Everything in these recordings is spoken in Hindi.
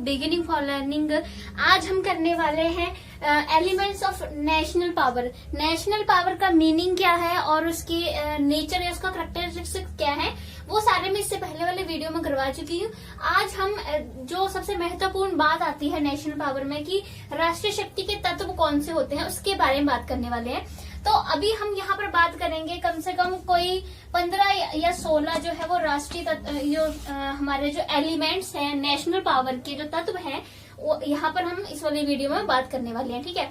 Beginning for learning. आज हम करने वाले हैं elements of national power. National power का मीनिंग क्या है और उसकी नेचर या उसका करेक्टरिस्टिक्स क्या है, वो सारे मैं इससे पहले वाले वीडियो में करवा चुकी हूँ। आज हम जो सबसे महत्वपूर्ण बात आती है नेशनल पावर में कि राष्ट्रीय शक्ति के तत्व कौन से होते हैं, उसके बारे में बात करने वाले हैं। तो अभी हम यहाँ पर बात करेंगे कम से कम कोई 15 या 16 जो है वो राष्ट्रीय जो हमारे जो एलिमेंट्स हैं नेशनल पावर के जो तत्व हैं, वो यहाँ पर हम इस वाली वीडियो में बात करने वाले हैं। ठीक है,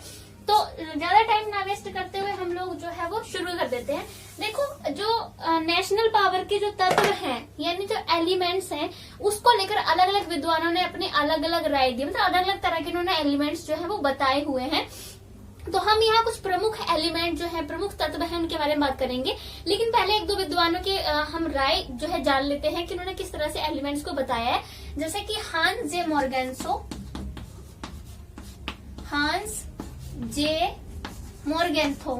तो ज्यादा टाइम ना वेस्ट करते हुए हम लोग जो है वो शुरू कर देते हैं। देखो, जो नेशनल पावर के जो तत्व हैं यानी जो एलिमेंट्स हैं, उसको लेकर अलग अलग विद्वानों ने अपनी अलग अलग राय दी, मतलब अलग अलग तरह के उन्होंने एलिमेंट्स जो है वो बताए हुए हैं। तो हम यहाँ कुछ प्रमुख एलिमेंट जो है, प्रमुख तत्व हैं, उनके बारे में बात करेंगे। लेकिन पहले एक दो विद्वानों के हम राय जो है जान लेते हैं कि उन्होंने किस तरह से एलिमेंट्स को बताया है। जैसे कि हांस जे मोरगेन्सो, हांस जे मोरगेन्थो,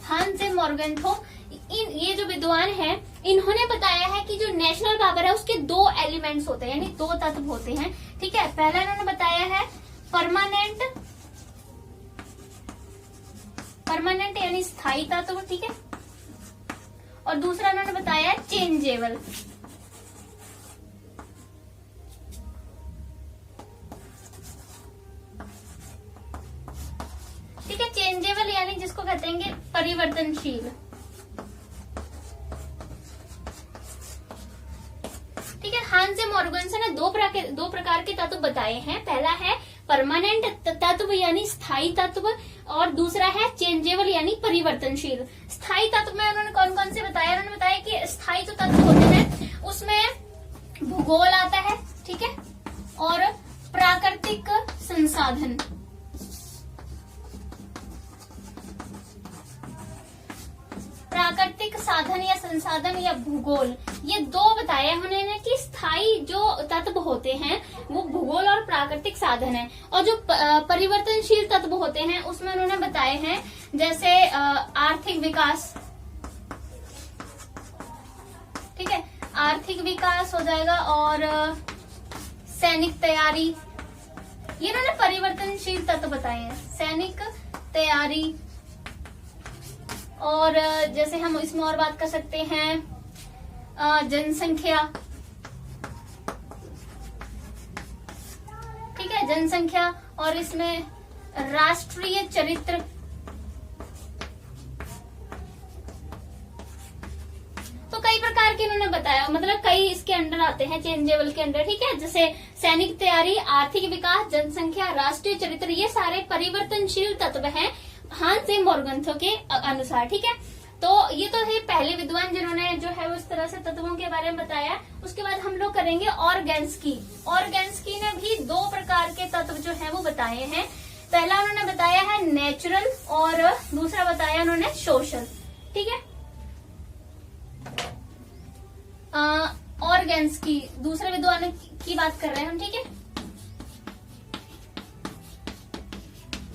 हांस जे मोरगेन्थो, ये जो विद्वान हैं, इन्होंने बताया है कि जो नेशनल पावर है उसके दो एलिमेंट्स होते हैं, यानी दो तत्व होते हैं। ठीक है, पहला इन्होंने बताया है परमानेंट, परमानेंट यानी स्थायी तत्व। ठीक है, और दूसरा इन्होंने बताया है चेंजेबल। ठीक है, चेंजेबल यानी जिसको कहते हैं परिवर्तनशील। ठीक है, हांस जे मोरगेन्सो ने दो प्रकार के तत्व बताए हैं। पहला है परमानेंट तत्व यानी स्थायी तत्व, और दूसरा है चेंजेबल यानी परिवर्तनशील। स्थायी तत्व में उन्होंने कौन कौन से बताया? उन्होंने बताया कि स्थायी जो तत्व होते हैं उसमें भूगोल आता है, ठीक है, और प्राकृतिक संसाधन। प्राकृतिक साधन या संसाधन या भूगोल, ये दो बताया उन्होंने कि स्थायी जो तत्व होते हैं वो भूगोल और प्राकृतिक साधन है। और जो परिवर्तनशील तत्व होते हैं उसमें उन्होंने बताए हैं जैसे आर्थिक विकास। ठीक है, आर्थिक विकास हो जाएगा, और सैनिक तैयारी, ये उन्होंने परिवर्तनशील तत्व बताए हैं। सैनिक तैयारी, और जैसे हम इसमें और बात कर सकते हैं जनसंख्या। ठीक है, जनसंख्या, और इसमें राष्ट्रीय चरित्र। तो कई प्रकार के इन्होंने बताया, मतलब कई इसके अंडर आते हैं, चेंजेबल के अंडर। ठीक है, जैसे सैनिक तैयारी, आर्थिक विकास, जनसंख्या, राष्ट्रीय चरित्र, ये सारे परिवर्तनशील तत्व हैं हांस जे मोरगेन्थो के अनुसार। ठीक है, तो ये तो है पहले विद्वान जिन्होंने जो है उस तरह से तत्वों के बारे में बताया। उसके बाद हम लोग करेंगे ऑर्गेन्स्की। ऑर्गेन्स्की ने भी दो प्रकार के तत्व जो है वो बताए हैं। पहला उन्होंने बताया है नेचुरल, और दूसरा बताया उन्होंने सोशल। ठीक है, ऑर्गेन्स्की दूसरे विद्वान की बात कर रहे हैं हम। ठीक है,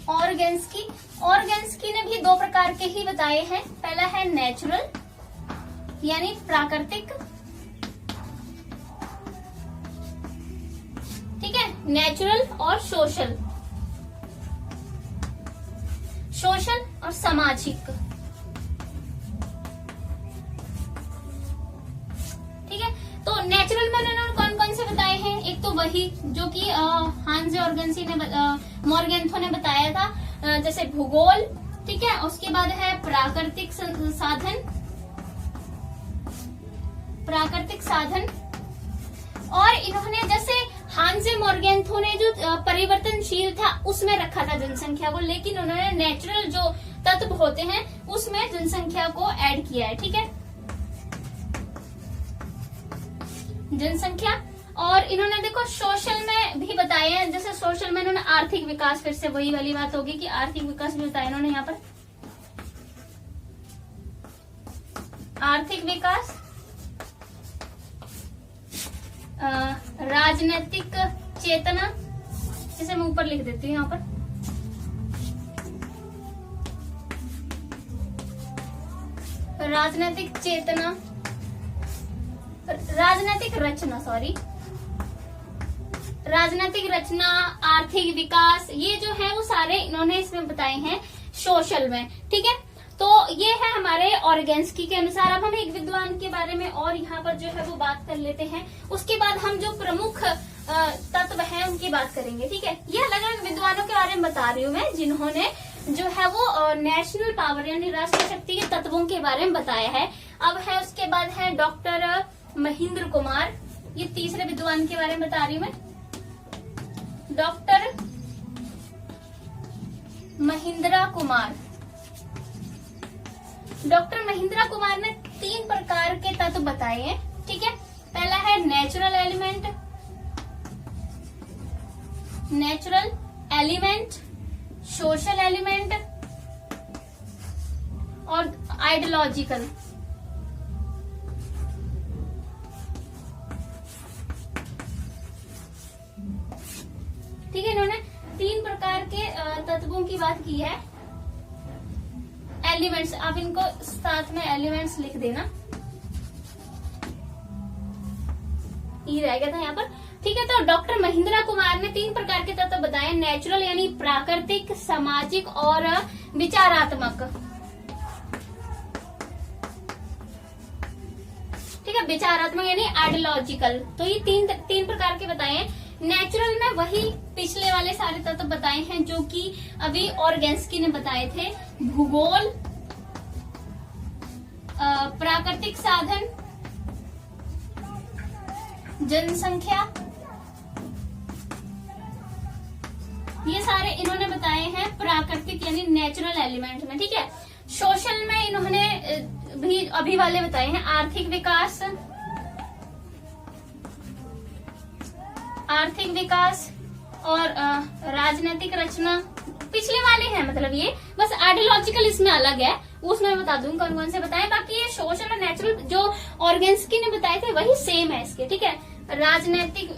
ऑर्गेन्स्की ने भी दो प्रकार के ही बताए हैं। पहला है नेचुरल यानी प्राकृतिक। ठीक है, नेचुरल और सोशल, सोशल और सामाजिक। ठीक है, तो नेचुरल में उन्होंने कौन कौन से बताए हैं? एक तो वही जो कि हांस जे मोरगेन्थो ने बताया था, जैसे भूगोल। ठीक है, उसके बाद है प्राकृतिक साधन, प्राकृतिक साधन, और इन्होंने जैसे हांस जे मोरगेन्थो ने जो परिवर्तनशील था उसमें रखा था जनसंख्या को, लेकिन उन्होंने नेचुरल जो तत्व होते हैं उसमें जनसंख्या को ऐड किया है। ठीक है, जनसंख्या, और इन्होंने देखो सोशल में भी बताए हैं। जैसे सोशल में इन्होंने आर्थिक विकास, फिर से वही वाली बात होगी कि आर्थिक विकास भी बताया इन्होंने यहाँ पर। आर्थिक विकास, राजनीतिक चेतना, जिसे मैं ऊपर लिख देती हूँ यहाँ पर, राजनीतिक चेतना, राजनीतिक रचना, आर्थिक विकास, ये जो है वो सारे इन्होंने इसमें बताए हैं सोशल में। ठीक है, तो ये है हमारे ऑर्गेन्स्की के अनुसार। अब हम एक विद्वान के बारे में और यहाँ पर जो है वो बात कर लेते हैं, उसके बाद हम जो प्रमुख तत्व हैं उनकी बात करेंगे। ठीक है, ये अलग अलग विद्वानों के बारे में बता रही हूँ मैं, जिन्होंने जो है वो नेशनल पावर यानी राष्ट्रीय शक्ति के तत्वों के बारे में बताया है। अब है उसके बाद है डॉक्टर महेंद्र कुमार, ये तीसरे विद्वान के बारे में बता रही हूँ मैं। डॉक्टर महिंद्रा कुमार ने 3 प्रकार के तत्व बताए हैं। ठीक है, पहला है नेचुरल एलिमेंट, सोशल एलिमेंट और आइडियोलॉजिकल। ठीक है, इन्होंने 3 प्रकार के तत्वों की बात की है। एलिमेंट्स, आप इनको साथ में एलिमेंट्स लिख देना, ये रह गया था यहाँ पर। ठीक है, तो डॉक्टर महिंद्रा कुमार ने 3 प्रकार के तत्व बताए। नेचुरल यानी प्राकृतिक, सामाजिक और विचारात्मक। ठीक है, विचारात्मक यानी आइडियोलॉजिकल। तो ये तीन प्रकार के बताए हैं। नेचुरल में वही पिछले वाले सारे तत्व बताए हैं जो कि अभी ऑर्गेन्स्की ने बताए थे। भूगोल, प्राकृतिक साधन, जनसंख्या, ये सारे इन्होंने बताए हैं प्राकृतिक यानी नेचुरल एलिमेंट में। ठीक है, सोशल में इन्होंने भी अभी वाले बताए हैं। आर्थिक विकास और राजनीतिक रचना पिछले वाले हैं, मतलब ये बस आइडियोलॉजिकल इसमें अलग है, उसमें मैं बता दूंगी कौन कौन से बताए। बाकी ये सोशल और नेचुरल जो ऑर्गेन्स्की ने बताए थे वही सेम है इसके। ठीक है, राजनीतिक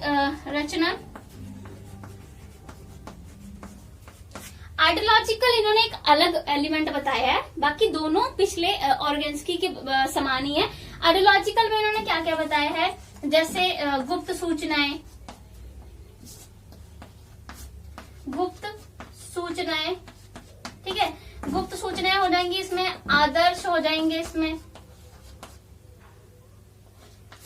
रचना, आइडियोलॉजिकल इन्होंने एक अलग एलिमेंट बताया है, बाकी दोनों पिछले ऑर्गेन्स्की के समान ही है। आइडियोलॉजिकल में इन्होंने क्या क्या बताया है, जैसे गुप्त सूचनाएं, ठीक है, गुप्त सूचनाएं हो जाएंगी इसमें, आदर्श हो जाएंगे इसमें।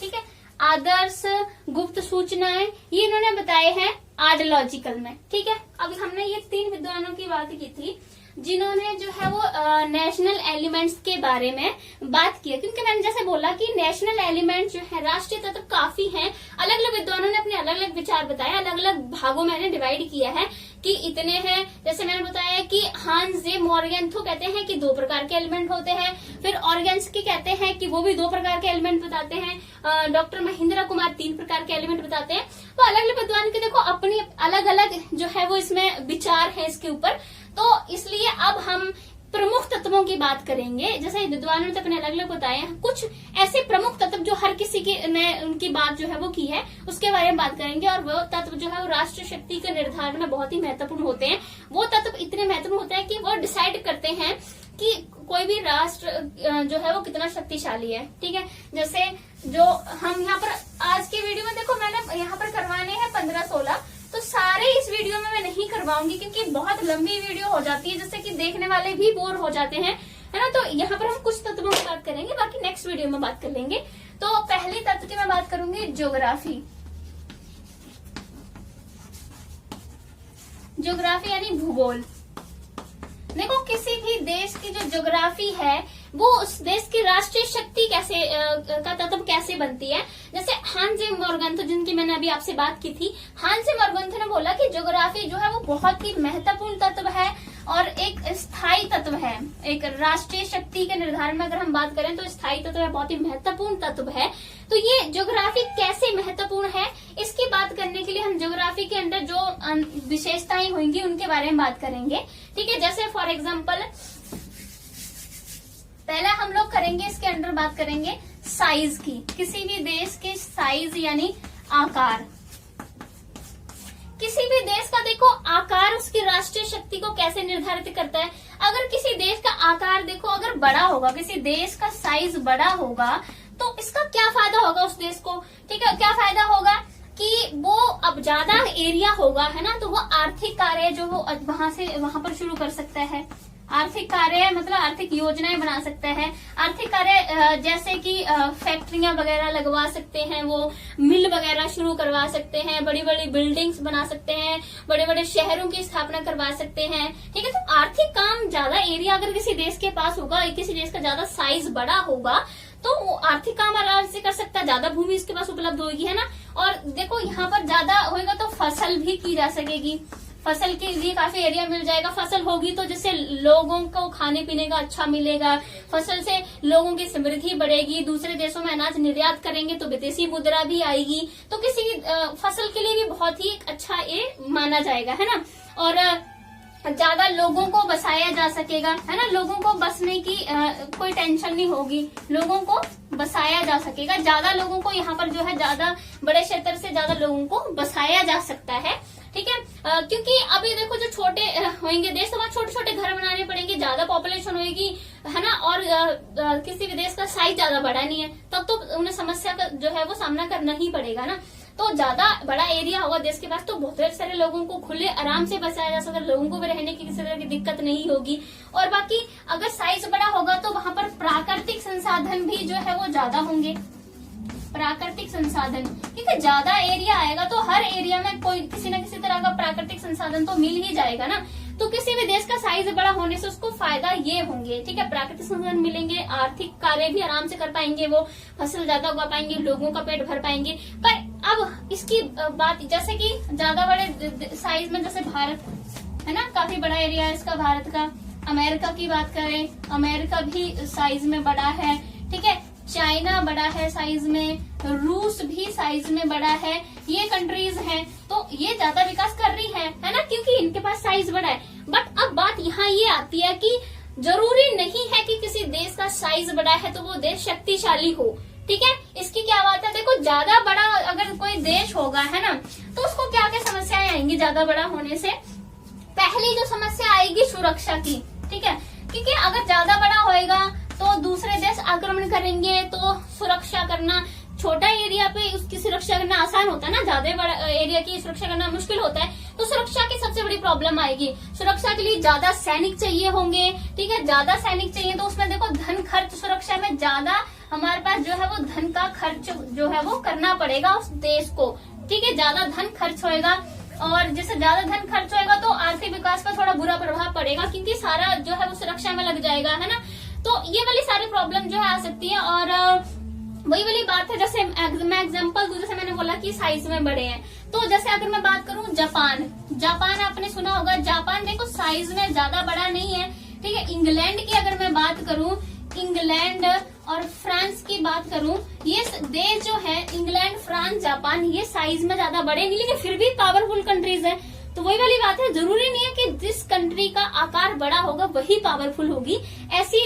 ठीक है, आदर्श, गुप्त सूचनाएं, ये इन्होंने बताए हैं आइडियोलॉजिकल में। ठीक है, अभी हमने ये 3 विद्वानों की बात की थी जिन्होंने जो है वो नेशनल एलिमेंट्स के बारे में बात की है, क्योंकि मैंने जैसे बोला कि नेशनल एलिमेंट जो है राष्ट्रीय तत्व काफी हैं। अलग अलग विद्वानों ने अपने अलग अलग विचार बताए, अलग अलग भागों में डिवाइड किया है कि इतने हैं। जैसे मैंने बताया कि हांस जे मोर्गेन्थो कहते हैं कि 2 प्रकार के एलिमेंट होते हैं, फिर ऑर्गेन्स्की कहते हैं कि वो भी 2 प्रकार के एलिमेंट बताते हैं, डॉक्टर महिंद्रा कुमार 3 प्रकार के एलिमेंट बताते हैं। तो अलग अलग विद्वान के देखो अपनी अलग अलग जो है वो इसमें विचार है इसके ऊपर। तो इसलिए अब हम प्रमुख तत्वों की बात करेंगे। जैसे विद्वानों ने तो अपने अलग अलग बताए हैं, कुछ ऐसे प्रमुख तत्व जो हर किसी के ने उनकी बात जो है वो की है उसके बारे में बात करेंगे। और वो तत्व जो है वो राष्ट्रीय शक्ति के निर्धारण में बहुत ही महत्वपूर्ण होते हैं। वो तत्व इतने महत्वपूर्ण होते हैं कि वो डिसाइड करते हैं कि कोई भी राष्ट्र जो है वो कितना शक्तिशाली है। ठीक है, जैसे जो हम यहाँ पर आज के वीडियो में देखो मैंने यहाँ पर करवाने हैं 15-16, तो सारे इस वीडियो में मैं नहीं करवाऊंगी क्योंकि बहुत लंबी वीडियो हो जाती है, जिससे कि देखने वाले भी बोर हो जाते हैं, है ना। तो यहाँ पर हम कुछ तत्वों की बात करेंगे, बाकी नेक्स्ट वीडियो में बात कर लेंगे। तो पहले तत्व की मैं बात करूंगी ज्योग्राफी। ज्योग्राफी यानी भूगोल। देखो किसी भी देश की जो ज्योग्राफी है वो उस देश की राष्ट्रीय शक्ति कैसे का तत्व कैसे बनती है। जैसे हांस जे मोर्गेन्थो जिनकी मैंने अभी आपसे बात की थी, हांस जे मोर्गेन्थो ने बोला कि ज्योग्राफी जो है वो बहुत ही महत्वपूर्ण तत्व है और एक स्थायी तत्व है। एक राष्ट्रीय शक्ति के निर्धारण में अगर हम बात करें तो स्थायी तत्व है, बहुत ही महत्वपूर्ण तत्व है। तो ये ज्योग्राफी कैसे महत्वपूर्ण है इसकी बात करने के लिए हम ज्योग्राफी के अंदर जो विशेषताएं होंगी उनके बारे में बात करेंगे। ठीक है, जैसे फॉर एग्जाम्पल पहला हम लोग करेंगे इसके अंदर बात करेंगे साइज की। किसी भी देश के साइज यानी आकार। किसी भी देश का देखो आकार उसकी राष्ट्रीय शक्ति को कैसे निर्धारित करता है। अगर किसी देश का आकार देखो अगर बड़ा होगा, किसी देश का साइज बड़ा होगा तो इसका क्या फायदा होगा उस देश को, ठीक है। क्या फायदा होगा कि वो अब ज्यादा एरिया होगा, है ना, तो वो आर्थिक कार्य जो वो वहां से वहां पर शुरू कर सकता है। आर्थिक कार्य मतलब आर्थिक योजनाएं बना सकता है। आर्थिक कार्य जैसे कि फैक्ट्रियां वगैरह लगवा सकते हैं, वो मिल वगैरह शुरू करवा सकते हैं, बड़ी बड़ी बिल्डिंग्स बना सकते हैं, बड़े बड़े शहरों की स्थापना करवा सकते हैं, ठीक है। तो आर्थिक काम, ज्यादा एरिया अगर किसी देश के पास होगा, किसी देश का ज्यादा साइज बड़ा होगा, तो वो आर्थिक काम आराम से कर सकता है, ज्यादा भूमि इसके पास उपलब्ध होगी, है ना। और देखो यहाँ पर ज्यादा होगा तो फसल भी की जा सकेगी, फसल के लिए काफी एरिया मिल जाएगा। फसल होगी तो जिससे लोगों को खाने पीने का अच्छा मिलेगा, फसल से लोगों की समृद्धि बढ़ेगी, दूसरे देशों में अनाज निर्यात करेंगे तो विदेशी मुद्रा भी आएगी, तो किसी फसल के लिए भी बहुत ही अच्छा ये माना जाएगा, है ना। और ज्यादा लोगों को बसाया जा सकेगा, है ना, लोगों को बसने की कोई टेंशन नहीं होगी, लोगों को बसाया जा सकेगा, ज्यादा लोगों को यहाँ पर जो है ज्यादा बड़े क्षेत्र से ज्यादा लोगों को बसाया जा सकता है, ठीक है। क्योंकि अभी देखो जो छोटे होंगे देश, तो वहाँ छोटे छोटे घर बनाने पड़ेंगे, ज्यादा पॉपुलेशन होगी, है ना, और किसी भी देश का साइज ज्यादा बड़ा नहीं है, तब तो उन्हें समस्या का जो है वो सामना करना ही पड़ेगा ना। तो ज्यादा बड़ा एरिया होगा देश के पास तो बहुत सारे लोगों को खुले आराम से बसाया जा सकता है, लोगों को भी रहने की किसी तरह की दिक्कत नहीं होगी। और बाकी अगर साइज बड़ा होगा तो वहाँ पर प्राकृतिक संसाधन भी जो है वो ज्यादा होंगे, प्राकृतिक संसाधन, ठीक है। ज्यादा एरिया आएगा तो हर एरिया में कोई किसी न किसी तरह का प्राकृतिक संसाधन तो मिल ही जाएगा ना। तो किसी भी देश का साइज बड़ा होने से उसको फायदा ये होंगे, ठीक है, प्राकृतिक संसाधन मिलेंगे, आर्थिक कार्य भी आराम से कर पाएंगे, वो फसल ज्यादा उगा पाएंगे, लोगों का पेट भर पाएंगे। पर अब इसकी बात जैसे कि ज्यादा बड़े साइज में, जैसे भारत है ना, काफी बड़ा एरिया है इसका भारत का। अमेरिका की बात करें, अमेरिका भी साइज में बड़ा है, ठीक है। चाइना बड़ा है साइज में, रूस भी साइज में बड़ा है, ये कंट्रीज हैं, तो ये ज्यादा विकास कर रही है ना, क्योंकि इनके पास साइज बड़ा है। बट अब बात यहाँ ये आती है कि जरूरी नहीं है कि किसी देश का साइज बड़ा है तो वो देश शक्तिशाली हो, ठीक है। इसकी क्या बात है, देखो ज्यादा बड़ा अगर कोई देश होगा, है ना, तो उसको क्या क्या समस्याएं आएंगी ज्यादा बड़ा होने से। पहली जो समस्या आएगी सुरक्षा की, ठीक है, क्योंकि अगर ज्यादा बड़ा होएगा तो दूसरे देश आक्रमण करेंगे, तो सुरक्षा करना, छोटा एरिया पे उसकी सुरक्षा करना आसान होता है ना, ज्यादा बड़ा एरिया की सुरक्षा करना मुश्किल होता है। तो सुरक्षा की सबसे बड़ी प्रॉब्लम आएगी। सुरक्षा के लिए ज्यादा सैनिक चाहिए होंगे, ठीक है, ज्यादा सैनिक चाहिए तो उसमें देखो धन खर्च, सुरक्षा में ज्यादा हमारे पास जो है वो धन का खर्च जो है वो करना पड़ेगा उस देश को, ठीक है, ज्यादा धन खर्च होएगा। और जैसे ज्यादा धन खर्च होएगा तो आर्थिक विकास पर थोड़ा बुरा प्रभाव पड़ेगा, क्योंकि सारा जो है वो सुरक्षा में लग जाएगा, है ना। तो ये वाली सारी प्रॉब्लम जो है आ सकती है। और वही वाली बात है, जैसे मैं एग्जांपल दूं, जैसे मैंने बोला कि साइज में बड़े हैं, तो जैसे अगर मैं बात करूं जापान आपने सुना होगा, जापान देखो साइज में ज्यादा बड़ा नहीं है, ठीक है। इंग्लैंड की अगर मैं बात करूं, इंग्लैंड और फ्रांस की बात करूं, ये देश जो है इंग्लैंड, फ्रांस, जापान, ये साइज में ज्यादा बड़े नहीं, लेकिन फिर भी पावरफुल कंट्रीज है। तो वही वाली बात है, जरूरी नहीं है कि जिस कंट्री का आकार बड़ा होगा वही पावरफुल होगी, ऐसी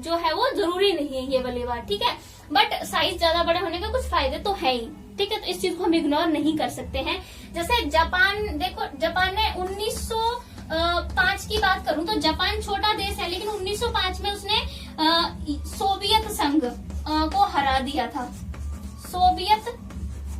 जो है वो जरूरी नहीं है ये वाली बात, ठीक है। बट साइज ज्यादा बड़े होने के कुछ फायदे तो है ही, ठीक है, तो इस चीज को हम इग्नोर नहीं कर सकते हैं। जैसे जापान, देखो जापान ने 1905 की बात करूं तो जापान छोटा देश है, लेकिन 1905 में उसने सोवियत संघ को हरा दिया था।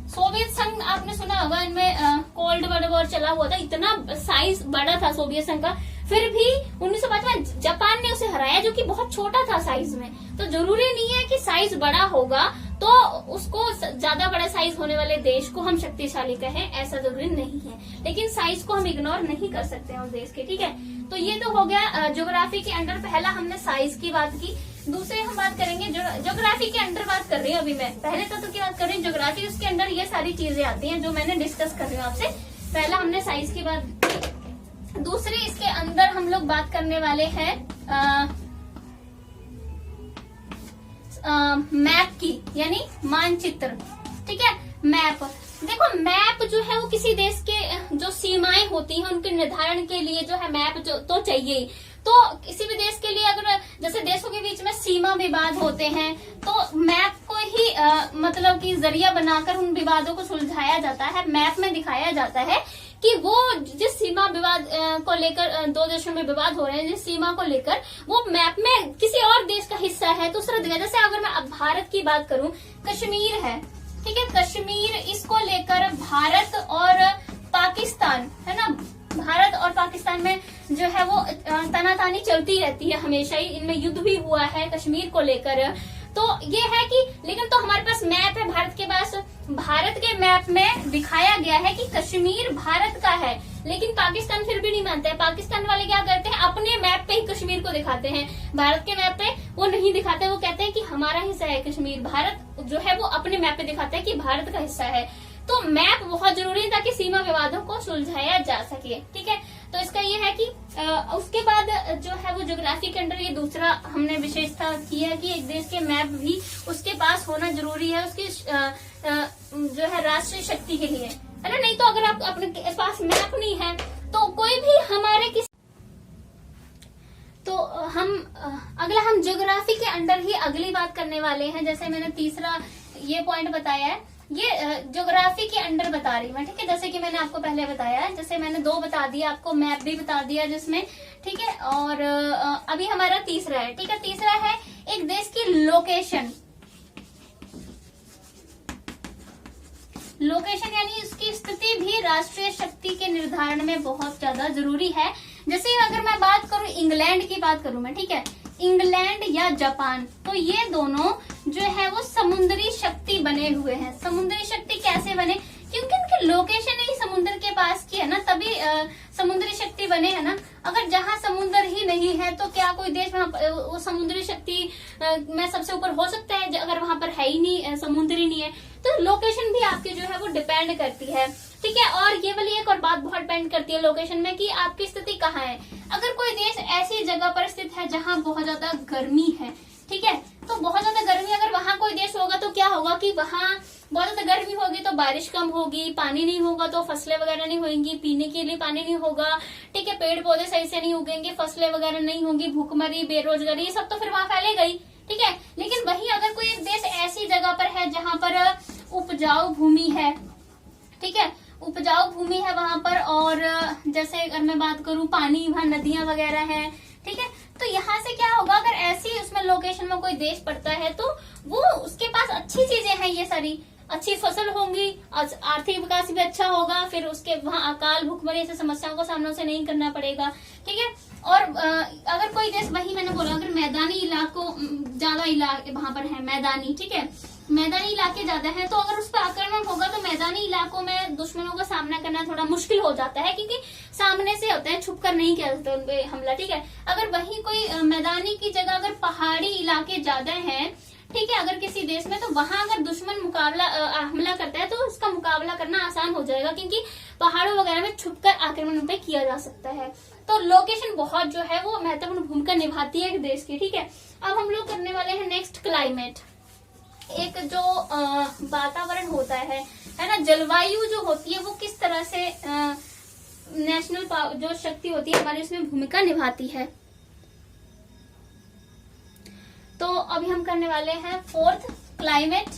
सोवियत संघ आपने सुना होगा, इनमें कोल्ड वॉर चला हुआ था, इतना साइज बड़ा था सोवियत संघ का, फिर भी 1905 में जापान ने उसे हराया, जो कि बहुत छोटा था साइज में। तो जरूरी नहीं है कि साइज बड़ा होगा तो उसको ज्यादा बड़ा साइज होने वाले देश को हम शक्तिशाली कहें, ऐसा जरूरी नहीं है। लेकिन साइज को हम इग्नोर नहीं कर सकते हैं उस देश के, ठीक है। तो ये तो हो गया ज्योग्राफी के अंडर, पहला हमने साइज की बात की। दूसरे हम बात करेंगे ज्योग्राफी के अंडर बात कर रही हूँ अभी मैं, पहले तत्व की बात कर रही हूँ ज्योग्राफी, उसके अंदर ये सारी चीजें आती हैं जो मैंने डिस्कस कर रही हूँ आपसे। पहला हमने साइज की बात की, दूसरी इसके अंदर हम लोग बात करने वाले हैं मैप की, यानी मानचित्र, ठीक है। मैप, देखो मैप जो है वो किसी देश के जो सीमाएं होती हैं उनके निर्धारण के लिए जो है मैप जो तो चाहिए। तो किसी भी देश के लिए अगर जैसे देशों के बीच में सीमा विवाद होते हैं तो मैप को ही मतलब कि जरिया बनाकर उन विवादों को सुलझाया जाता है। मैप में दिखाया जाता है कि वो जिस सीमा विवाद को लेकर दो देशों में विवाद हो रहे हैं, जिस सीमा को लेकर वो मैप में किसी और देश का हिस्सा है तो उस तरह जैसे अगर मैं अब भारत की बात करूं, कश्मीर है, ठीक है, कश्मीर, इसको लेकर भारत और पाकिस्तान है ना, भारत और पाकिस्तान में जो है वो तनातानी चलती रहती है हमेशा ही, इनमें युद्ध भी हुआ है कश्मीर को लेकर। तो ये है कि लेकिन तो हमारे पास मैप है भारत के पास, भारत के मैप में दिखाया गया है कि कश्मीर भारत का है, लेकिन पाकिस्तान फिर भी नहीं मानता है। पाकिस्तान वाले क्या करते हैं, अपने मैप पे ही कश्मीर को दिखाते हैं, भारत के मैप पे वो नहीं दिखाते, वो कहते हैं कि हमारा हिस्सा है कश्मीर, भारत जो है वो अपने मैप पे दिखाता है कि भारत का हिस्सा है। तो मैप बहुत जरूरी है ताकि सीमा विवादों को सुलझाया जा सके, ठीक है। तो इसका ये है कि उसके बाद जो है वो ज्योग्राफी के अंदर ये दूसरा हमने विशेषता की है कि एक देश के मैप भी उसके पास होना जरूरी है, उसकी जो है राष्ट्रीय शक्ति के लिए, है ना। नहीं तो अगर आप अपने पास मैप नहीं है तो कोई भी हमारे किस तो हम ज्योग्राफी के अंदर ही अगली बात करने वाले हैं। जैसे मैंने तीसरा ये पॉइंट बताया है, ये ज्योग्राफी के अंडर बता रही मैं, ठीक है। जैसे कि मैंने आपको पहले बताया है, जैसे मैंने 2 बता दिया आपको, मैप भी बता दिया जिसमें, ठीक है। और अभी हमारा तीसरा है, ठीक है। तीसरा है एक देश की लोकेशन, लोकेशन यानी उसकी स्थिति भी राष्ट्रीय शक्ति के निर्धारण में बहुत ज्यादा जरूरी है। जैसे अगर मैं बात करूं, इंग्लैंड की बात करूं मैं, ठीक है, इंग्लैंड या जापान, तो ये दोनों जो है वो समुद्री शक्ति बने हुए हैं। समुद्री शक्ति कैसे बने, क्योंकि उनकी लोकेशन ही समुद्र के पास की है ना, तभी समुद्री शक्ति बने है ना। अगर जहाँ समुद्र ही नहीं है तो क्या कोई देश वहाँ वो समुद्री शक्ति में सबसे ऊपर हो सकता है, अगर वहां पर है ही नहीं, समुद्र ही नहीं है। तो लोकेशन भी आपकी जो है वो डिपेंड करती है, ठीक है। और ये वाली एक और बात बहुत डिपेंड करती है लोकेशन में कि आपकी स्थिति कहाँ है। अगर कोई देश ऐसी जगह पर स्थित है जहाँ बहुत ज्यादा गर्मी है, ठीक है, तो बहुत ज्यादा गर्मी अगर वहां कोई देश होगा तो क्या होगा कि वहां बहुत ज्यादा गर्मी होगी तो बारिश कम होगी, पानी नहीं होगा तो फसलें वगैरह नहीं होंगी, पीने के लिए पानी नहीं होगा, ठीक है, पेड़ पौधे सही से नहीं उगेंगे, फसलें वगैरह नहीं होंगी, भूखमरी, बेरोजगारी, ये सब तो फिर वहां फैलेगा ही, ठीक है। लेकिन वहीं अगर कोई एक देश ऐसी जगह पर है जहां पर उपजाऊ भूमि है, ठीक है, उपजाऊ भूमि है वहां पर, और जैसे अगर मैं बात करूं पानी, वहां नदियां वगैरह है, ठीक है, तो यहाँ से क्या होगा, अगर ऐसी उसमें लोकेशन में कोई देश पड़ता है तो वो उसके पास अच्छी चीजें हैं, ये सारी अच्छी फसल होंगी, आर्थिक विकास भी अच्छा होगा, फिर उसके वहाँ अकाल भूखमरी ऐसी समस्याओं का सामना से नहीं करना पड़ेगा, ठीक है। और अगर कोई देश, वही मैंने बोला, अगर मैदानी इलाकों ज्यादा इलाके वहां पर है, मैदानी, ठीक है, मैदानी इलाके ज्यादा है, तो अगर उस पर आक्रमण होगा तो मैदानी इलाकों में दुश्मनों का सामना करना थोड़ा मुश्किल हो जाता है, क्योंकि सामने से होते हैं, छुप कर नहीं किया जाता उन पे हमला, ठीक है। अगर वही कोई मैदानी की जगह अगर पहाड़ी इलाके ज्यादा हैं, ठीक है, अगर किसी देश में, तो वहां अगर दुश्मन हमला करता है तो उसका मुकाबला करना आसान हो जाएगा, क्योंकि पहाड़ों वगैरह में छुपकर आक्रमण पे किया जा सकता है। तो लोकेशन बहुत जो है वो महत्वपूर्ण भूमिका निभाती है एक देश की, ठीक है। अब हम लोग करने वाले हैं नेक्स्ट, क्लाइमेट। एक जो वातावरण होता है ना, जलवायु जो होती है वो किस तरह से नेशनल जो शक्ति होती है हमारी उसमें भूमिका निभाती है। तो अभी हम करने वाले हैं 4th, क्लाइमेट।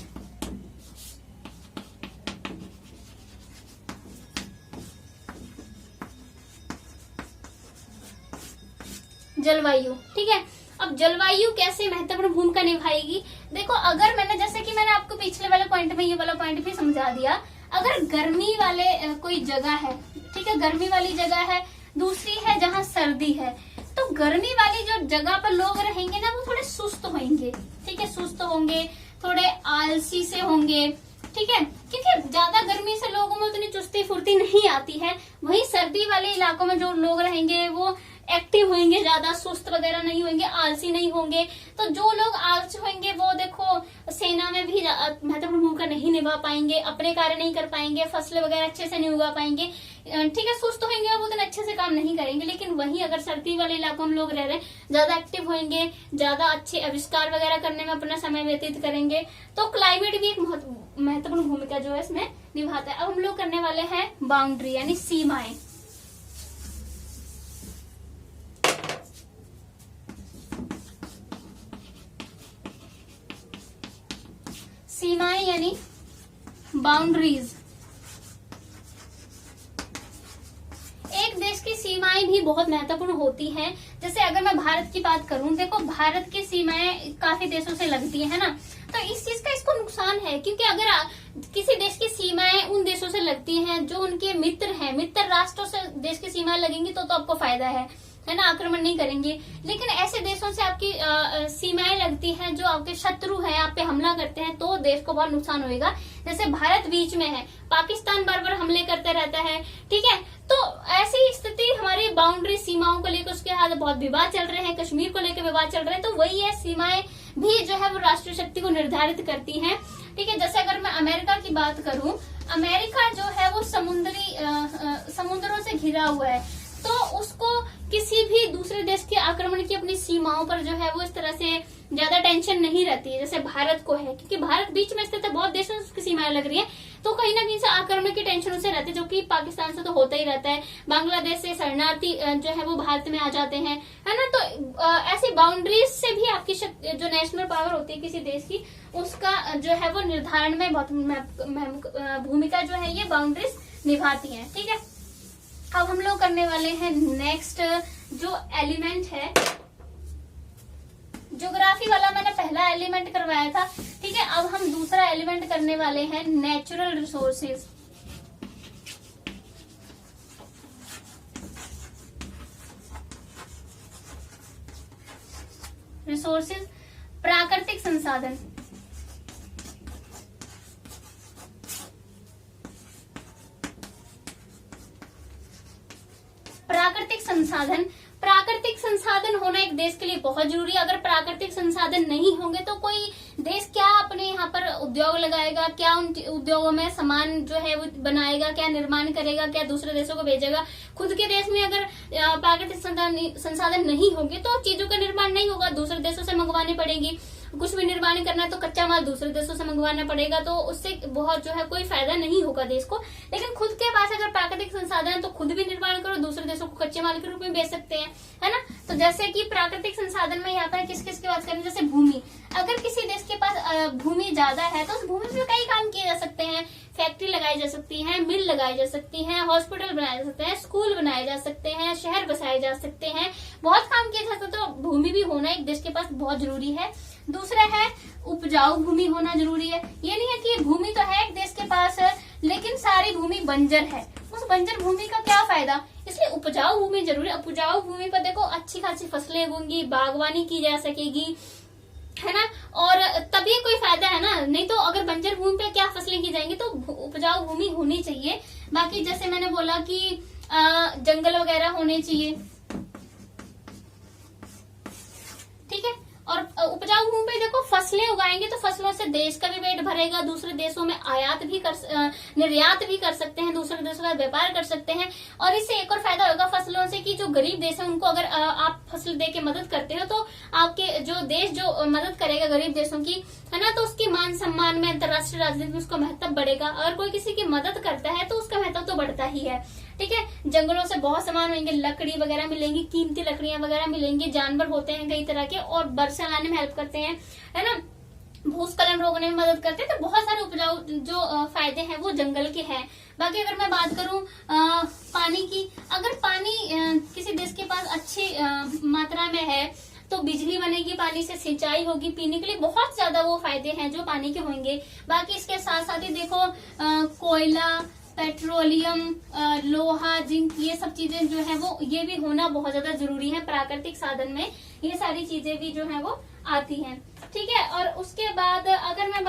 जलवायु, ठीक है। अब जलवायु कैसे महत्वपूर्ण भूमिका निभाएगी, देखो, अगर मैंने जैसे कि मैंने आपको पिछले वाले पॉइंट में ये वाला पॉइंट भी समझा दिया, अगर गर्मी वाले कोई जगह है, ठीक है, गर्मी वाली जगह है, दूसरी है जहाँ सर्दी है, तो गर्मी वाली जो जगह पर लोग रहेंगे ना वो थोड़े सुस्त होंगे, ठीक है, सुस्त होंगे, थोड़े आलसी से होंगे, ठीक है, क्योंकि ज्यादा गर्मी से लोगों में उतनी चुस्ती फुर्ती नहीं आती है। वहीं सर्दी वाले इलाकों में जो लोग रहेंगे वो एक्टिव होंगे, ज्यादा सुस्त वगैरह नहीं होंगे, आलसी नहीं होंगे। तो जो लोग आलसी होंगे वो देखो सेना में भी महत्वपूर्ण भूमिका नहीं निभा पाएंगे, अपने कार्य नहीं कर पाएंगे, फसलें वगैरह अच्छे से नहीं उगा पाएंगे, ठीक है, सुस्त होंगे, वो उतने अच्छे से काम नहीं करेंगे। लेकिन वहीं अगर सर्दी वाले इलाकों में लोग रह रहे हैं, ज्यादा एक्टिव होंगे, ज्यादा अच्छे आविष्कार वगैरह करने में अपना समय व्यतीत करेंगे। तो क्लाइमेट भी एक महत्वपूर्ण भूमिका जो है इसमें निभाता है। अब हम लोग करने वाले हैं बाउंड्री यानी सीमाएं। सीमाएं यानी बाउंड्रीज। बहुत महत्वपूर्ण होती हैं। जैसे अगर मैं भारत की बात करूं, देखो भारत की सीमाएं काफी देशों से लगती है ना, तो इस चीज का इसको नुकसान है, क्योंकि अगर किसी देश की सीमाएं उन देशों से लगती हैं जो उनके मित्र हैं, मित्र राष्ट्रों से देश की सीमाएं लगेंगी तो आपको फायदा है ना, आक्रमण नहीं करेंगे। लेकिन ऐसे देशों से आपकी सीमाएं लगती हैं जो आपके शत्रु हैं, आप पे हमला करते हैं, तो देश को बहुत नुकसान होगा। जैसे भारत बीच में है, पाकिस्तान बार बार हमले करते रहता है, ठीक है, तो ऐसी स्थिति हमारी बाउंड्री सीमाओं को लेकर उसके हाथ बहुत विवाद चल रहे हैं, कश्मीर को लेकर विवाद चल रहे हैं, तो वही है, सीमाएं भी जो है वो राष्ट्रीय शक्ति को निर्धारित करती हैं, ठीक है। जैसे अगर मैं अमेरिका की बात करूं, अमेरिका जो है वो समुद्रों से घिरा हुआ है, तो उसको किसी भी दूसरे देश के आक्रमण की अपनी सीमाओं पर जो है वो इस तरह से ज्यादा टेंशन नहीं रहती है जैसे भारत को है, क्योंकि भारत बीच में स्थित है, बहुत देशों से उसकी सीमाएं लग रही है, तो कहीं ना कहीं से आक्रमण की टेंशन उसे रहती है, जो कि पाकिस्तान से तो होता ही रहता है। बांग्लादेश से शरणार्थी जो है वो भारत में आ जाते हैं, है ना, तो ऐसी बाउंड्रीज से भी आपकी जो नेशनल पावर होती है किसी देश की, उसका जो है वो निर्धारण में बहुत भूमिका जो है ये बाउंड्रीज निभाती है, ठीक है। अब हम लोग करने वाले हैं नेक्स्ट जो एलिमेंट है, ज्योग्राफी वाला मैंने पहला एलिमेंट करवाया था, ठीक है। अब हम दूसरा एलिमेंट करने वाले हैं नेचुरल रिसोर्सेज। रिसोर्सेज प्राकृतिक संसाधन। प्राकृतिक संसाधन होना एक देश के लिए बहुत जरूरी है। अगर प्राकृतिक संसाधन नहीं होंगे तो कोई देश क्या अपने यहाँ पर उद्योग लगाएगा, क्या उन उद्योगों में सामान जो है वो बनाएगा, क्या निर्माण करेगा, क्या दूसरे देशों को भेजेगा। खुद के देश में अगर प्राकृतिक संसाधन नहीं होंगे तो चीजों का निर्माण नहीं होगा, दूसरे देशों से मंगवानी पड़ेगी। कुछ भी निर्माण करना है तो कच्चा माल दूसरे देशों से मंगवाना पड़ेगा, तो उससे बहुत जो है कोई फायदा नहीं होगा देश को। लेकिन खुद के पास अगर प्राकृतिक संसाधन है तो खुद भी निर्माण करो, दूसरे देशों को कच्चे माल के रूप में बेच सकते हैं, है ना। तो जैसे कि प्राकृतिक संसाधन में यहाँ पर किस किस की बात करें, जैसे भूमि। अगर किसी देश के पास भूमि ज्यादा है तो उस भूमि में कई काम किए जा सकते हैं, फैक्ट्री लगाई जा सकती है, मिल लगाई जा सकती है, हॉस्पिटल बनाए जा सकते हैं, स्कूल बनाए जा सकते हैं, शहर बसाए जा सकते हैं, बहुत काम किए जा सकते हैं। तो भूमि भी होना एक देश के पास बहुत जरूरी है। दूसरा है उपजाऊ भूमि होना जरूरी है। ये नहीं है कि भूमि तो है एक देश के पास लेकिन सारी भूमि बंजर है, उस बंजर भूमि का क्या फायदा, इसलिए उपजाऊ भूमि जरूरी है। उपजाऊ भूमि पर देखो अच्छी खासी फसलें होंगी, बागवानी की जा सकेगी, है ना, और तभी कोई फायदा है ना, नहीं तो अगर बंजर भूमि पे क्या फसलें की जाएंगी। तो उपजाऊ भूमि होनी चाहिए। बाकी जैसे मैंने बोला कि जंगल वगैरह होने चाहिए, ठीक है। और उपजाऊ भूमि पे देखो फसलें उगाएंगे तो फसलों से देश का भी पेट भरेगा, दूसरे देशों में निर्यात भी कर सकते हैं, दूसरे देशों का व्यापार कर सकते हैं। और इससे एक और फायदा होगा फसलों से कि जो गरीब देश है उनको अगर आप फसल दे के मदद करते हो तो आपके जो देश जो मदद करेगा गरीब देशों की, है ना, तो उसकी मान सम्मान में अंतर्राष्ट्रीय राजनीति में उसका महत्व बढ़ेगा। अगर कोई किसी की मदद करता है तो उसका महत्व तो बढ़ता ही है, ठीक है। जंगलों से बहुत सामान मिलेंगे, लकड़ी वगैरह मिलेंगी, कीमती लकड़ियां वगैरह मिलेंगी, जानवर होते हैं कई तरह के और वर्षा लाने में हेल्प करते हैं, है ना, भूस्खलन रोकने में मदद करते हैं। तो बहुत सारे उपजाऊ जो फायदे हैं वो जंगल के हैं। बाकी अगर मैं बात करूं पानी की, अगर पानी किसी देश के पास अच्छी मात्रा में है तो बिजली बनेगी, पानी से सिंचाई होगी, पीने के लिए बहुत ज्यादा वो फायदे हैं जो पानी के होंगे। बाकी इसके साथ साथ ही देखो कोयला, पेट्रोलियम, लोहा, जिंक, ये सब चीजें जो है वो ये भी होना बहुत ज्यादा जरूरी है प्राकृतिक साधन में। ये सारी चीजें भी जो है वो आती हैं, ठीक है। और उसके बाद अगर मैं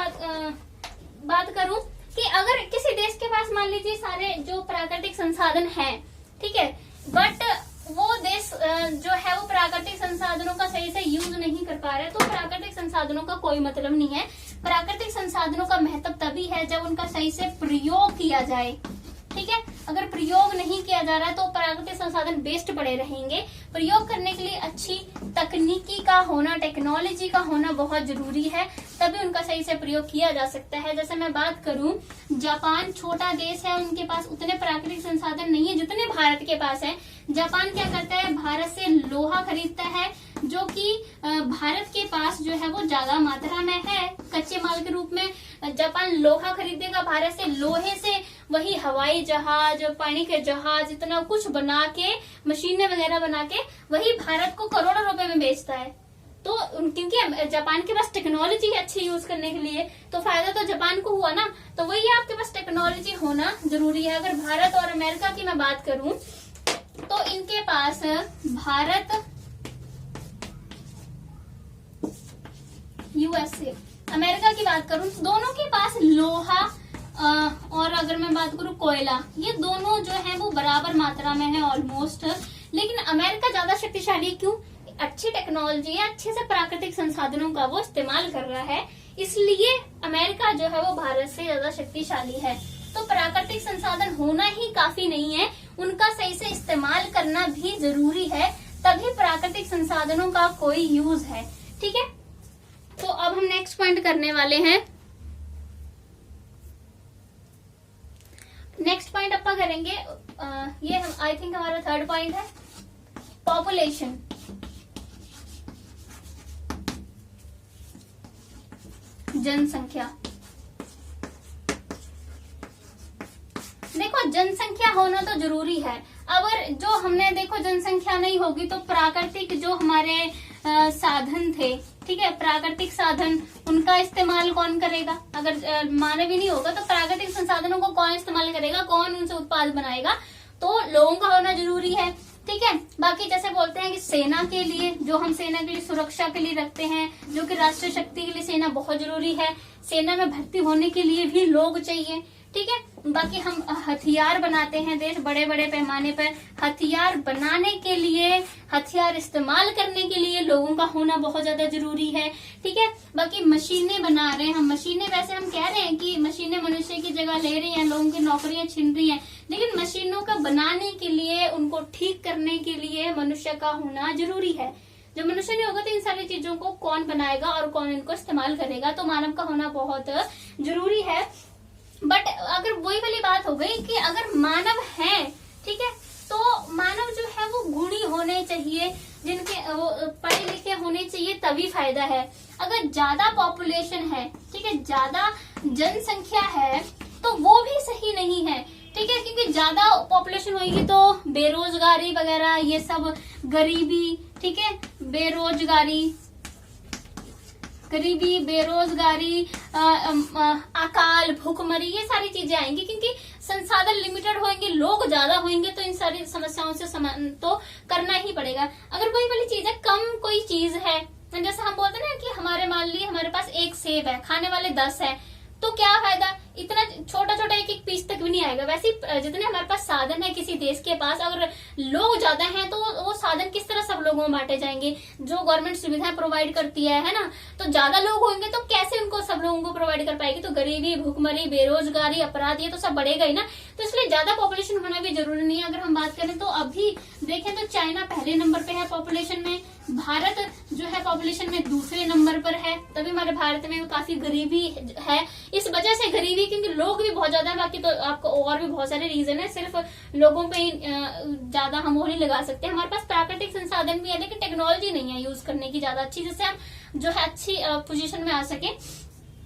बात करूं कि अगर किसी देश के पास मान लीजिए सारे जो प्राकृतिक संसाधन हैं, ठीक है, बट वो देश जो है वो प्राकृतिक संसाधनों का सही से यूज नहीं कर पा रहा है, तो प्राकृतिक संसाधनों का कोई मतलब नहीं है। प्राकृतिक संसाधनों का महत्व तभी है जब उनका सही से प्रयोग किया जाए, ठीक है। अगर प्रयोग नहीं किया जा रहा है तो प्राकृतिक संसाधन वेस्ट पड़े रहेंगे। प्रयोग करने के लिए अच्छी तकनीकी का होना, टेक्नोलॉजी का होना बहुत जरूरी है, तभी उनका सही से प्रयोग किया जा सकता है। जैसे मैं बात करूं, जापान छोटा देश है, उनके पास उतने प्राकृतिक संसाधन नहीं है जितने भारत के पास है। जापान क्या करता है, भारत से लोहा खरीदता है, जो कि भारत के पास जो है वो ज्यादा मात्रा में है कच्चे माल के रूप में। जापान लोहा खरीदेगा भारत से, लोहे से वही हवाई जहाज, पानी के जहाज, इतना कुछ बना के, मशीनें वगैरह बना के वही भारत को करोड़ों रुपए में बेचता है। तो क्योंकि जापान के पास टेक्नोलॉजी है अच्छी यूज करने के लिए, तो फायदा तो जापान को हुआ ना। तो वही आपके पास टेक्नोलॉजी होना जरूरी है। अगर भारत और अमेरिका की मैं बात करूं तो इनके पास भारत, यूएसए, अमेरिका की बात करूं तो दोनों के पास लोहा और अगर मैं बात करूं कोयला, ये दोनों जो है वो बराबर मात्रा में है ऑलमोस्ट। लेकिन अमेरिका ज्यादा शक्तिशाली क्यों? अच्छी टेक्नोलॉजी है, अच्छे से प्राकृतिक संसाधनों का वो इस्तेमाल कर रहा है, इसलिए अमेरिका जो है वो भारत से ज्यादा शक्तिशाली है। तो प्राकृतिक संसाधन होना ही काफी नहीं है, उनका सही से इस्तेमाल करना भी जरूरी है, तभी प्राकृतिक संसाधनों का कोई यूज है। ठीक है, तो अब हम नेक्स्ट पॉइंट करने वाले हैं। नेक्स्ट पॉइंट अपन करेंगे, ये आई थिंक हमारा थर्ड पॉइंट है, पॉपुलेशन। जनसंख्या। देखो जनसंख्या होना तो जरूरी है। अगर जो हमने देखो जनसंख्या नहीं होगी तो प्राकृतिक जो हमारे साधन थे, ठीक है, प्राकृतिक साधन उनका इस्तेमाल कौन करेगा? अगर मानव ही नहीं होगा तो प्राकृतिक संसाधनों को कौन इस्तेमाल करेगा, कौन उनसे उत्पाद बनाएगा? तो लोगों का होना जरूरी है। ठीक है, बाकी जैसे बोलते हैं कि सेना के लिए, जो हम सेना के लिए सुरक्षा के लिए रखते हैं, जो कि राष्ट्रीय शक्ति के लिए सेना बहुत जरूरी है, सेना में भर्ती होने के लिए भी लोग चाहिए। ठीक है, बाकी हम हथियार बनाते हैं, देश बड़े बड़े पैमाने पर हथियार बनाने के लिए, हथियार इस्तेमाल करने के लिए लोगों का होना बहुत ज्यादा जरूरी है। ठीक है, बाकी मशीनें बना रहे हैं हम, मशीनें वैसे हम कह रहे हैं कि मशीनें मनुष्य की जगह ले रही हैं, लोगों की नौकरियां छीन रही हैं, लेकिन मशीनों का बनाने के लिए, उनको ठीक करने के लिए मनुष्य का होना जरूरी है। जब मनुष्य नहीं होगा तो इन सारी चीजों को कौन बनाएगा और कौन इनको इस्तेमाल करेगा? तो मानव का होना बहुत जरूरी है। बट अगर वही वाली बात हो गई कि अगर मानव है, ठीक है, तो मानव जो है वो गुणी होने चाहिए, जिनके वो पढ़े लिखे होने चाहिए, तभी फायदा है। अगर ज्यादा पॉपुलेशन है, ठीक है, ज्यादा जनसंख्या है, तो वो भी सही नहीं है। ठीक है, क्योंकि ज्यादा पॉपुलेशन होगी तो बेरोजगारी वगैरह, ये सब गरीबी, ठीक है, गरीबी, बेरोजगारी, अकाल, भूखमरी, ये सारी चीजें आएंगी, क्योंकि संसाधन लिमिटेड होंगे, लोग ज्यादा होंगे, तो इन सारी समस्याओं से तो करना ही पड़ेगा। अगर वही वाली चीज है, कम कोई चीज है, जैसे हम बोलते हैं ना कि हमारे मान लीजिए हमारे पास एक सेब है, खाने वाले 10 है, तो क्या फायदा? इतना छोटा छोटा एक एक पीस तक भी नहीं आएगा। वैसे जितने हमारे पास साधन है किसी देश के पास, अगर लोग ज्यादा हैं तो वो साधन किस तरह सब लोगों में बांटे जाएंगे? जो गवर्नमेंट सुविधाएं प्रोवाइड करती है ना, तो ज्यादा लोग होंगे तो कैसे उनको सब लोगों को प्रोवाइड कर पाएगी? तो गरीबी, भूखमरी, बेरोजगारी, अपराध, ये तो सब बढ़ेगा ही ना। तो इसलिए ज्यादा पॉपुलेशन होना भी जरूरी नहीं है। अगर हम बात करें तो अभी देखें तो चाइना पहले नंबर पे है पॉपुलेशन में, भारत जो है पॉपुलेशन में दूसरे नंबर पर है। तभी हमारे भारत में काफी गरीबी है। इस वजह से गरीबी क्योंकि लोग भी बहुत ज्यादा है, बाकी तो आपको और भी बहुत सारे रीजन है, सिर्फ लोगों पे ज्यादा हम वो नहीं लगा सकते। हमारे पास प्राकृतिक संसाधन भी है लेकिन टेक्नोलॉजी नहीं है यूज करने की ज्यादा अच्छी, जिससे हम जो है अच्छी पोजीशन में आ सके।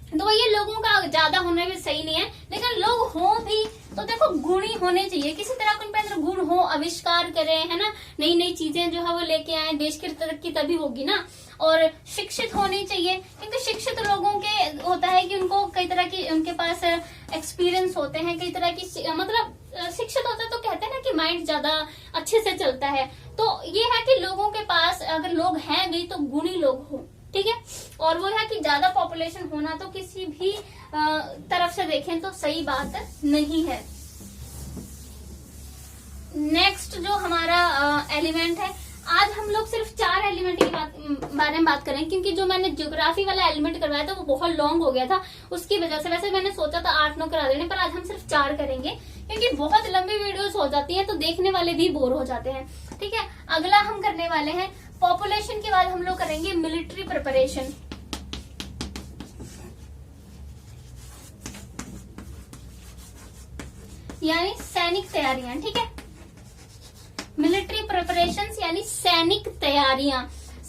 तो ये लोगों का ज्यादा होना भी सही नहीं है, लेकिन लोग हों भी तो देखो गुणी होने चाहिए, किसी तरह के उनके अंदर गुण हो, आविष्कार करें, है ना, नई नई चीजें जो है वो लेके आए, देश की तरक्की तभी होगी ना। और शिक्षित होने चाहिए, क्योंकि शिक्षित लोगों के होता है कि उनको कई तरह की, उनके पास एक्सपीरियंस होते हैं, कई तरह की, मतलब शिक्षित होता है तो कहते हैं ना कि माइंड ज्यादा अच्छे से चलता है। तो ये है कि लोगों के पास अगर लोग हैं भी तो गुणी लोग हो, ठीक है। और वो है कि ज्यादा पॉपुलेशन होना तो किसी भी तरफ से देखें तो सही बात नहीं है। नेक्स्ट जो हमारा एलिमेंट है, आज हम लोग सिर्फ 4 एलिमेंट की बारे में बात करें, क्योंकि जो मैंने ज्योग्राफी वाला एलिमेंट करवाया था वो बहुत लॉन्ग हो गया था, उसकी वजह से। वैसे मैंने सोचा था 8-9 करा देने, पर आज हम सिर्फ 4 करेंगे, क्योंकि बहुत लंबी वीडियोस हो जाती हैं तो देखने वाले भी बोर हो जाते हैं, ठीक है। अगला हम करने वाले हैं पॉपुलेशन के बाद हम लोग करेंगे मिलिट्री प्रिपरेशन, यानी सैनिक तैयारियां, ठीक है। मिलिट्री प्रिपरेशंस यानी सैनिक तैयारियां।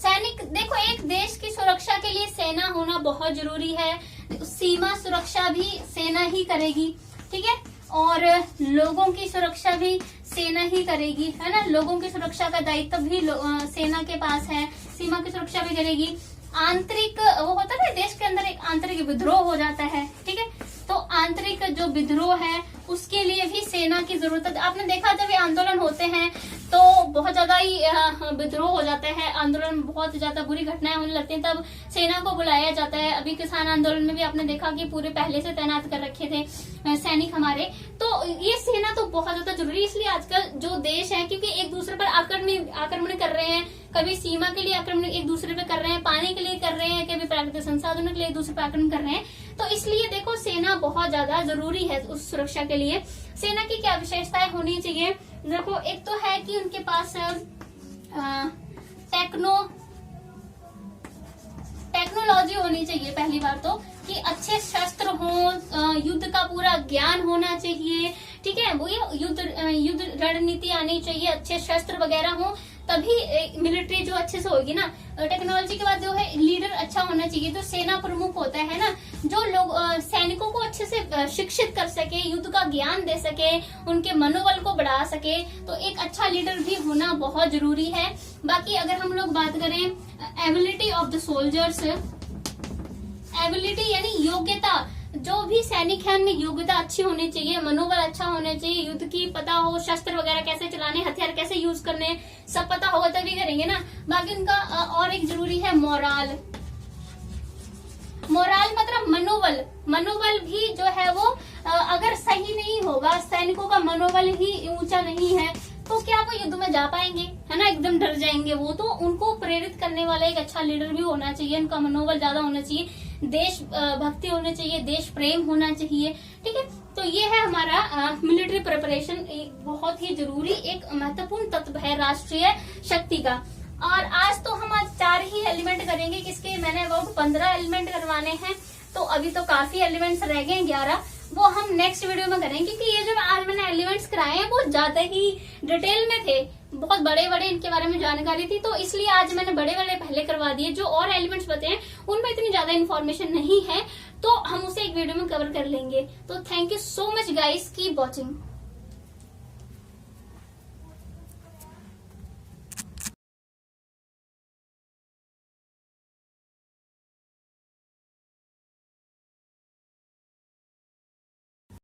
सैनिक देखो, एक देश की सुरक्षा के लिए सेना होना बहुत जरूरी है। सीमा सुरक्षा भी सेना ही करेगी, ठीक है, और लोगों की सुरक्षा भी सेना ही करेगी, है ना। लोगों की सुरक्षा का दायित्व भी सेना के पास है। सीमा की सुरक्षा भी करेगी। आंतरिक वो होता है ना, देश के अंदर एक आंतरिक विद्रोह हो जाता है, ठीक है, तो आंतरिक जो विद्रोह है उसके लिए भी सेना की जरूरत है। आपने देखा जब ये आंदोलन होते हैं तो बहुत ज्यादा ही विद्रोह हो जाता है, आंदोलन बहुत ज्यादा बुरी घटनाएं होने लगती हैं, तब सेना को बुलाया जाता है। अभी किसान आंदोलन में भी आपने देखा कि पूरे पहले से तैनात कर रखे थे सैनिक हमारे। तो ये सेना तो बहुत ज्यादा जरूरी है। इसलिए आजकल जो देश है, क्योंकि एक दूसरे पर आक्रमण कर रहे हैं, कभी सीमा के लिए आक्रमण एक दूसरे पे कर रहे हैं, पानी के लिए कर रहे हैं, कभी प्राकृतिक संसाधनों के लिए एक दूसरे पर आक्रमण कर रहे हैं, तो इसलिए देखो सेना बहुत ज्यादा जरूरी है उस सुरक्षा के लिए। सेना की क्या विशेषताएं होनी चाहिए? देखो, एक तो है कि उनके पास टेक्नोलॉजी होनी चाहिए। पहली बार तो कि अच्छे शस्त्र हो, युद्ध का पूरा ज्ञान होना चाहिए, ठीक है, वो युद्ध रणनीति आनी चाहिए, अच्छे शस्त्र वगैरह हो, तभी मिलिट्री जो अच्छे से होगी ना। टेक्नोलॉजी के बाद जो है लीडर अच्छा होना चाहिए, जो सेना प्रमुख होता है ना, जो लोग सैनिकों को अच्छे से शिक्षित कर सके, युद्ध का ज्ञान दे सके, उनके मनोबल को बढ़ा सके, तो एक अच्छा लीडर भी होना बहुत जरूरी है। बाकी अगर हम लोग बात करें ability of the soldiers, ability यानी योग्यता, जो भी सैनिक है उनमें योग्यता अच्छी होनी चाहिए, मनोबल अच्छा होना चाहिए, युद्ध की पता हो, शस्त्र वगैरह कैसे चलाने, हथियार कैसे यूज करने, सब पता होगा तभी करेंगे ना। बाकी उनका और एक जरूरी है मोराल मतलब मनोबल भी जो है वो अगर सही नहीं होगा, सैनिकों का मनोबल ही ऊंचा नहीं है, तो क्या वो युद्ध में जा पाएंगे, है ना, एकदम डर जाएंगे वो। तो उनको प्रेरित करने वाला एक अच्छा लीडर भी होना चाहिए, उनका मनोबल ज्यादा होना चाहिए, देश भक्ति होनी चाहिए, देश प्रेम होना चाहिए, ठीक है। तो ये है हमारा मिलिट्री प्रिपरेशन, एक बहुत ही जरूरी एक महत्वपूर्ण तत्व है राष्ट्रीय शक्ति का। और आज तो हम 4 ही एलिमेंट करेंगे, किसके मैंने अबाउट 15 एलिमेंट करवाने हैं, तो अभी तो काफी एलिमेंट्स रह गए 11, वो हम नेक्स्ट वीडियो में करेंगे, क्योंकि ये जो आज मैंने एलिमेंट्स कराए हैं वो ज्यादा ही डिटेल में थे, बहुत बड़े बड़े इनके बारे में जानकारी थी, तो इसलिए आज मैंने बड़े बड़े पहले करवा दिए। जो और एलिमेंट्स बचे हैं उनमें इतनी ज्यादा इन्फॉर्मेशन नहीं है, तो हम उसे एक वीडियो में कवर कर लेंगे। तो thank you so much guys, keep watching.